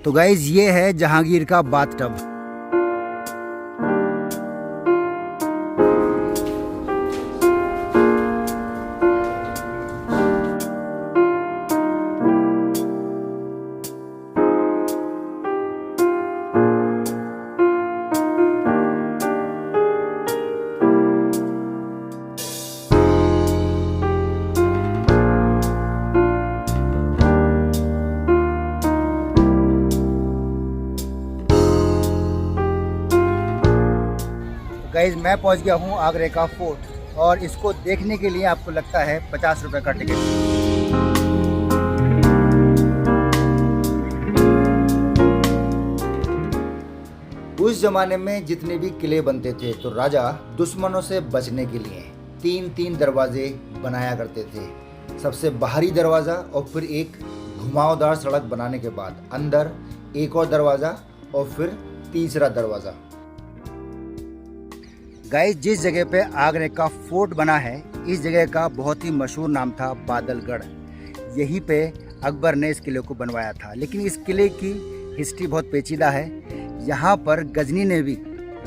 तो गाइज ये है जहांगीर का बाथटब। गाइज मैं पहुंच गया हूं आगरे का फोर्ट और इसको देखने के लिए आपको लगता है 50 रुपये का टिकट। उस जमाने में जितने भी किले बनते थे तो राजा दुश्मनों से बचने के लिए 3-3 दरवाजे बनाया करते थे। सबसे बाहरी दरवाज़ा और फिर एक घुमावदार सड़क बनाने के बाद अंदर एक और दरवाज़ा और फिर तीसरा दरवाज़ा। गाइस जिस जगह पे आगरे का फोर्ट बना है इस जगह का बहुत ही मशहूर नाम था बादलगढ़। यहीं पे अकबर ने इस किले को बनवाया था। लेकिन इस किले की हिस्ट्री बहुत पेचीदा है। यहाँ पर गजनी ने भी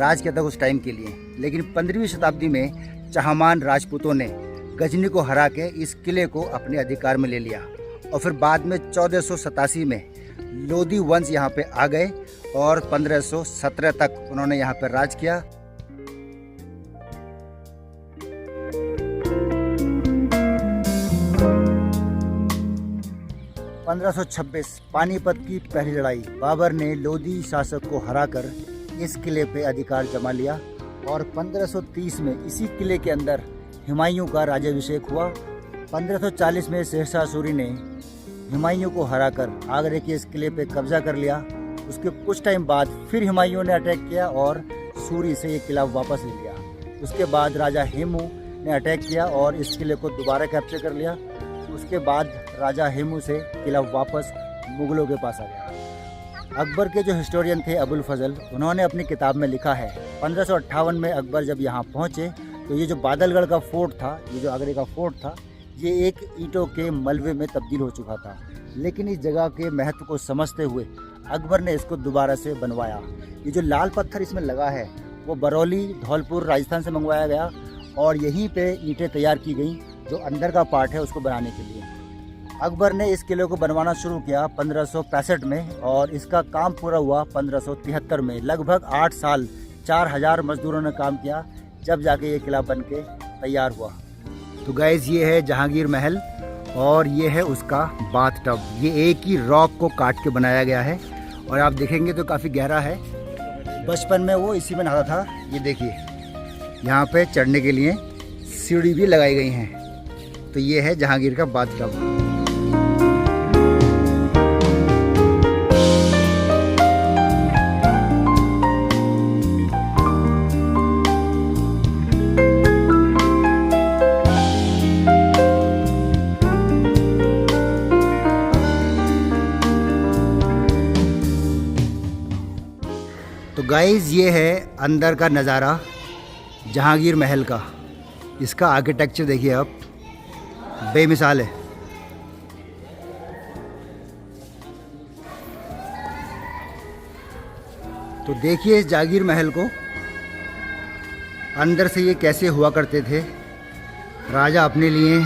राज किया था उस टाइम के लिए। लेकिन 15वीं शताब्दी में चहमान राजपूतों ने गजनी को हरा के इस किले को अपने अधिकार में ले लिया और फिर बाद में 1487 में लोधी वंश यहाँ पे आ गए और 1517 तक उन्होंने यहाँ पर राज किया। पानीपत की पहली लड़ाई बाबर ने लोधी शासक को हराकर इस किले पे अधिकार जमा लिया और 1530 में इसी किले के अंदर हुमायूं का राज्याभिषेक हुआ। 1540 में शेरशाह सूरी ने हुमायूं को हराकर आगरे के इस किले पे कब्जा कर लिया। उसके कुछ टाइम बाद फिर हुमायूं ने अटैक किया और सूरी से ये किला वापस ले लिया। उसके बाद राजा हेमू ने अटैक किया और इस किले को दोबारा कैप्चर कर लिया। उसके बाद राजा हेमू से किला वापस मुगलों के पास आ गया। अकबर के जो हिस्टोरियन थे अबुल फजल, उन्होंने अपनी किताब में लिखा है 1558 में अकबर जब यहाँ पहुँचे तो ये जो बादलगढ़ का फोर्ट था, ये जो आगरे का फोर्ट था, ये एक ईंटों के मलबे में तब्दील हो चुका था। लेकिन इस जगह के महत्व को समझते हुए अकबर ने इसको दोबारा से बनवाया। ये जो लाल पत्थर इसमें लगा है वो बरौली धौलपुर राजस्थान से मंगवाया गया और यहीं पे ईंटें तैयार की गई जो अंदर का पार्ट है उसको बनाने के लिए। अकबर ने इस किले को बनवाना शुरू किया 1565 में और इसका काम पूरा हुआ 1573 में। लगभग 8 साल 4000 मजदूरों ने काम किया जब जाके ये किला बन के तैयार हुआ। तो गाइस ये है जहांगीर महल और ये है उसका बाथटब। ये एक ही रॉक को काट के बनाया गया है और आप देखेंगे तो काफ़ी गहरा है। बचपन में वो इसी में नहाता था। ये देखिए यहाँ पे चढ़ने के लिए सीढ़ी भी लगाई गई हैं। तो ये है जहांगीर का बाथटब। तो गाइस ये है अंदर का नज़ारा जहांगीर महल का। इसका आर्किटेक्चर देखिए आप, बेमिसाल है। तो देखिए इस जहांगीर महल को अंदर से ये कैसे हुआ करते थे। राजा अपने लिए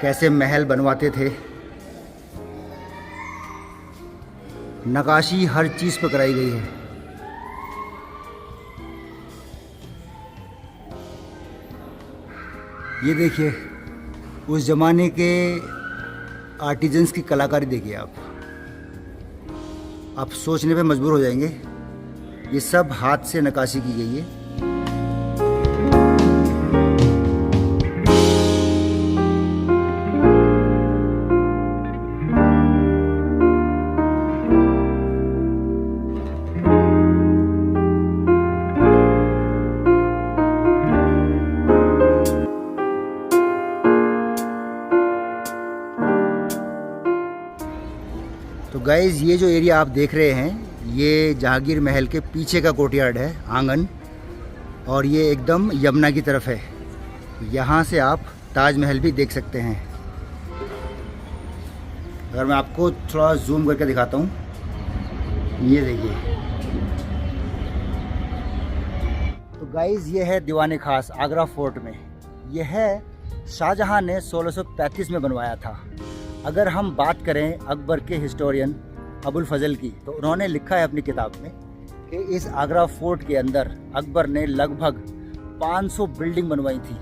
कैसे महल बनवाते थे। नक्काशी हर चीज़ पर कराई गई है। ये देखिए उस ज़माने के आर्टिजन्स की कलाकारी देखिए आप सोचने पे मजबूर हो जाएंगे। ये सब हाथ से नक्काशी की गई है। तो गाइज़ ये जो एरिया आप देख रहे हैं ये जहांगीर महल के पीछे का कोर्टयार्ड है, आंगन, और ये एकदम यमुना की तरफ है। यहाँ से आप ताजमहल भी देख सकते हैं। अगर मैं आपको थोड़ा जूम करके दिखाता हूँ ये देखिए। तो गाइज ये है दीवान खास आगरा फोर्ट में। यह शाहजहां ने 1635 में बनवाया था। अगर हम बात करें अकबर के हिस्टोरियन अबुल फजल की, तो उन्होंने लिखा है अपनी किताब में कि इस आगरा फोर्ट के अंदर अकबर ने लगभग 500 बिल्डिंग बनवाई थी,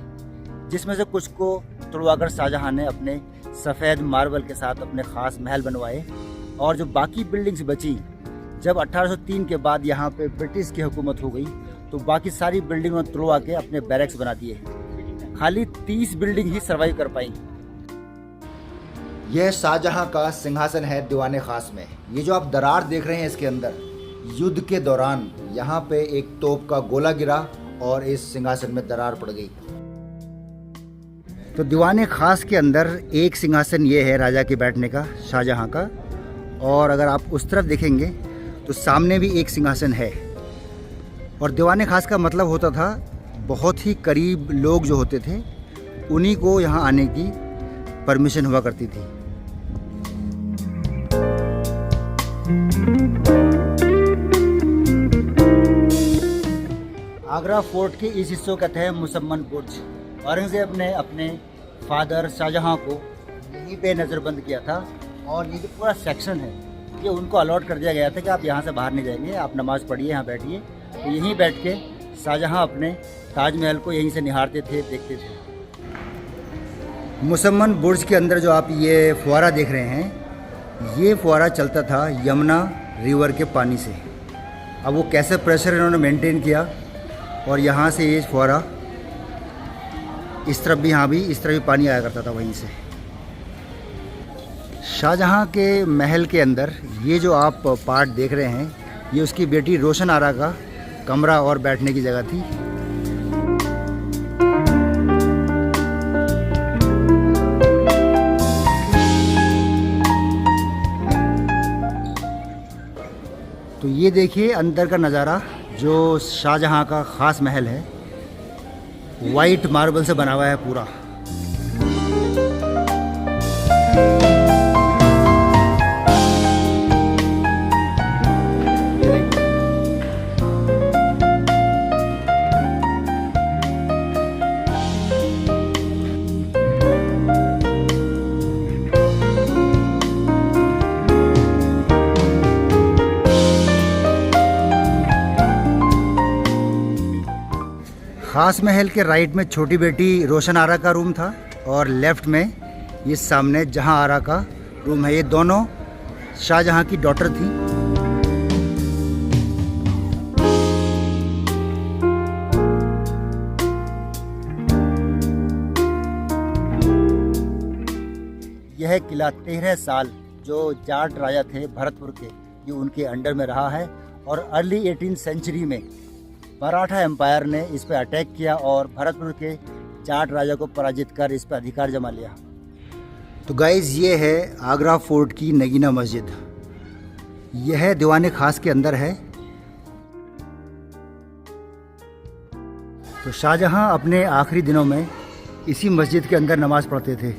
जिसमें से कुछ को तोड़वाकर शाहजहां ने अपने सफ़ेद मार्बल के साथ अपने ख़ास महल बनवाए, और जो बाकी बिल्डिंग्स बची, जब 1803 के बाद यहाँ पे ब्रिटिश की हुकूमत हो गई, तो बाकी सारी बिल्डिंग में तोड़वा के अपने बैरक्स बना दिए। खाली 30 बिल्डिंग ही सर्वाइव कर पाई। यह शाहजहां का सिंहासन है दीवान खास में। ये जो आप दरार देख रहे हैं इसके अंदर, युद्ध के दौरान यहाँ पे एक तोप का गोला गिरा और इस सिंहासन में दरार पड़ गई। तो दीवान खास के अंदर एक सिंहासन ये है राजा के बैठने का, शाहजहां का, और अगर आप उस तरफ देखेंगे तो सामने भी एक सिंहासन है। और दीवान खास का मतलब होता था बहुत ही करीब लोग जो होते थे उन्हीं को यहाँ आने की परमिशन हुआ करती थी। आगरा फोर्ट के इस हिस्से को कहते हैं मुसम्मन बुर्ज। औरंगजेब ने अपने फादर शाहजहां को यहीं पे नज़रबंद किया था, और ये जो पूरा सेक्शन है ये उनको अलॉट कर दिया गया था कि आप यहाँ से बाहर नहीं जाएंगे, आप नमाज़ पढ़िए, यहाँ बैठिए। तो यहीं बैठ के शाहजहां अपने ताजमहल को यहीं से निहारते थे, देखते थे। मुसम्मन बुर्ज के अंदर जो आप ये फुवारा देख रहे हैं, ये फुवारा चलता था यमुना रिवर के पानी से। अब वो कैसे प्रेशर इन्होंने मेंटेन किया, और यहाँ से ये फुवारा इस तरफ भी, यहाँ भी इस तरफ भी पानी आया करता था वहीं से। शाहजहां के महल के अंदर ये जो आप पार्ट देख रहे हैं, ये उसकी बेटी रोशन आरा का कमरा और बैठने की जगह थी। तो ये देखिए अंदर का नज़ारा, जो शाहजहां का ख़ास महल है, वाइट मार्बल से बना हुआ है पूरा। खास महल के राइट में छोटी बेटी रोशन आरा का रूम था, और लेफ्ट में ये सामने जहां आरा का रूम है। ये दोनों शाहजहां की डॉटर थी। यह किला 13 साल जो जाट राजा थे भरतपुर के, ये उनके अंडर में रहा है, और अर्ली 18th सेंचुरी में मराठा एम्पायर ने इस पर अटैक किया और भरतपुर के जाट राजा को पराजित कर इस पर अधिकार जमा लिया। तो गाइज ये है आगरा फोर्ट की नगीना मस्जिद। यह दीवान खास के अंदर है। तो शाहजहां अपने आखिरी दिनों में इसी मस्जिद के अंदर नमाज पढ़ते थे।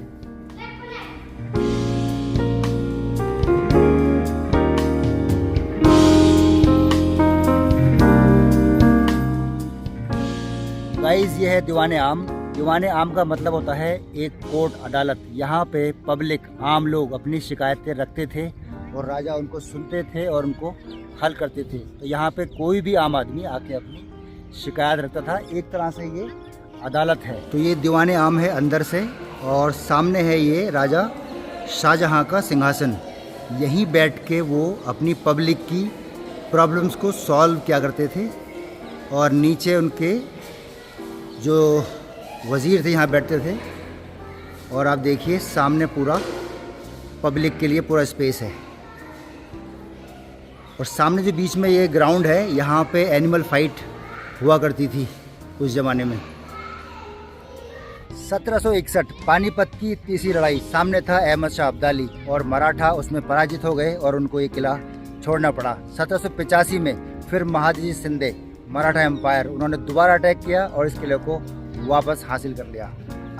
गाइस ये है दीवान आम। दीवान आम का मतलब होता है एक कोर्ट अदालत। यहाँ पे पब्लिक आम लोग अपनी शिकायतें रखते थे और राजा उनको सुनते थे और उनको हल करते थे। तो यहाँ पे कोई भी आम आदमी आके अपनी शिकायत रखता था। एक तरह से ये अदालत है। तो ये दीवान आम है अंदर से, और सामने है ये राजा शाहजहां का सिंहासन। यहीं बैठ के वो अपनी पब्लिक की प्रॉब्लम्स को सॉल्व किया करते थे, और नीचे उनके जो वज़ीर थे यहाँ बैठते थे। और आप देखिए सामने पूरा पब्लिक के लिए पूरा स्पेस है, और सामने जो बीच में ये ग्राउंड है, यहाँ पे एनिमल फाइट हुआ करती थी उस ज़माने में। 1761 पानीपत की तीसरी लड़ाई। सामने था अहमद शाह अब्दाली, और मराठा उसमें पराजित हो गए और उनको ये किला छोड़ना पड़ा। 1785 में फिर महादजी शिंदे मराठा एम्पायर, उन्होंने दोबारा अटैक किया और इस किले को वापस हासिल कर लिया।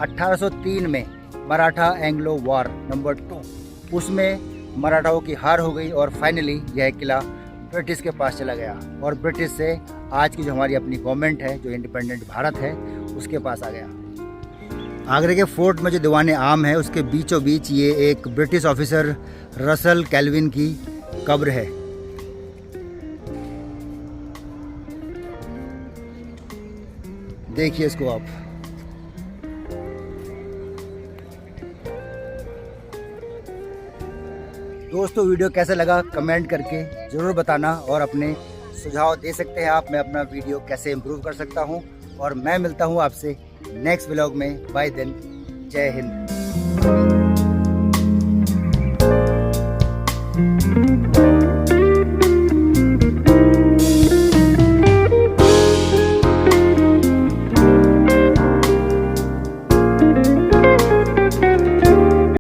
1803 में मराठा एंग्लो वॉर नंबर 2, उसमें मराठाओं की हार हो गई और फाइनली यह किला ब्रिटिश के पास चला गया और ब्रिटिश से आज की जो हमारी अपनी गवर्नमेंट है, जो इंडिपेंडेंट भारत है, उसके पास आ गया। आगरे के फोर्ट में जो दीवान आम है उसके बीचों बीच ये एक ब्रिटिश ऑफिसर रसल कैल्विन की कब्र है। देखिए इसको आप। दोस्तों वीडियो कैसा लगा कमेंट करके ज़रूर बताना और अपने सुझाव दे सकते हैं आप, मैं अपना वीडियो कैसे इम्प्रूव कर सकता हूं। और मैं मिलता हूं आपसे नेक्स्ट व्लॉग में। बाय देन, जय हिंद।